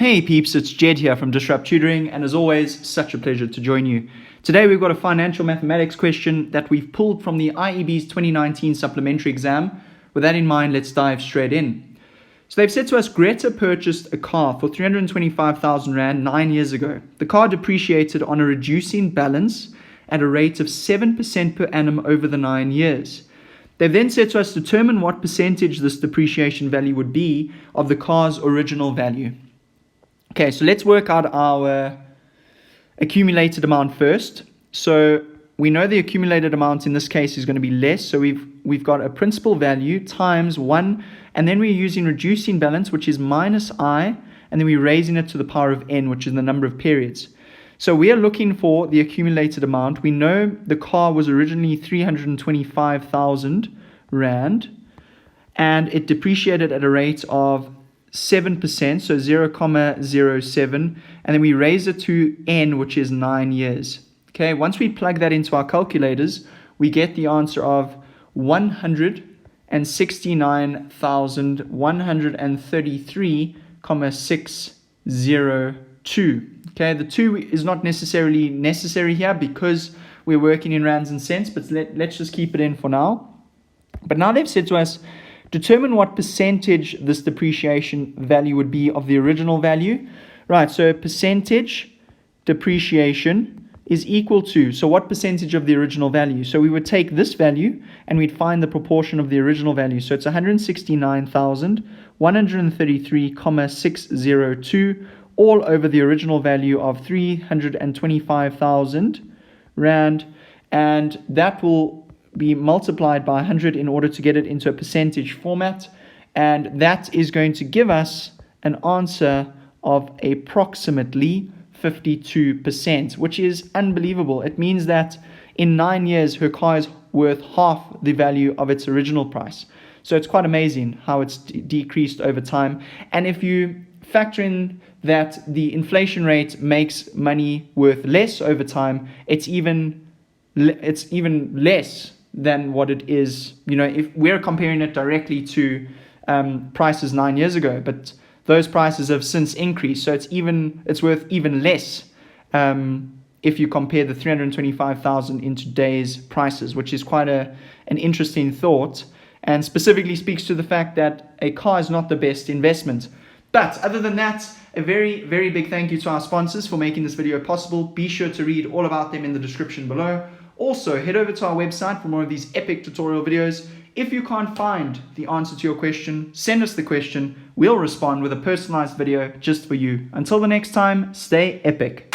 Hey peeps, it's Jedd here from Disrupt Tutoring, and as always, such a pleasure to join you. Today we've got a financial mathematics question that we've pulled from the IEB's 2019 Supplementary exam. With that in mind, let's dive straight in. So they've said to us, Greta purchased a car for 325,000 Rand 9 years ago. The car depreciated on a reducing balance at a rate of 7% per annum over the 9 years. They've then said to us, determine what percentage this depreciation value would be of the car's original value. Okay, so let's work out our accumulated amount first. So we know the accumulated amount in this case is going to be less. So we've got a principal value times 1, and then we're using reducing balance, which is minus I, and then we're raising it to the power of n, which is the number of periods. So we are looking for the accumulated amount. We know the car was originally 325,000 Rand, and it depreciated at a rate of 7%, so 0,07, and then we raise it to n, which is 9 years. Okay, once we plug that into our calculators, we get the answer of 169,133,602. Okay, the 2 is not necessarily necessary here because we're working in rands and cents, but let's just keep it in for now. But now they've said to us, determine what percentage this depreciation value would be of the original value. Right, so percentage depreciation is equal to, so what percentage of the original value? So we would take this value and we'd find the proportion of the original value. So it's 169,133,602 all over the original value of 325,000 Rand, and that will be multiplied by 100 in order to get it into a percentage format, and that is going to give us an answer of approximately 52%, which is unbelievable. It means that in 9 years her car is worth half the value of its original price. So it's quite amazing how it's decreased over time. And if you factor in that the inflation rate makes money worth less over time, it's even less than what it is, if we're comparing it directly to prices 9 years ago, but those prices have since increased, so it's worth even less if you compare the 325,000 in today's prices, which is quite an interesting thought, and specifically speaks to the fact that a car is not the best investment. But other than that, a very, very big thank you to our sponsors for making this video possible. Be sure to read all about them in the description below. Also, head over to our website for more of these epic tutorial videos. If you can't find the answer to your question, send us the question. We'll respond with a personalized video just for you. Until the next time, stay epic.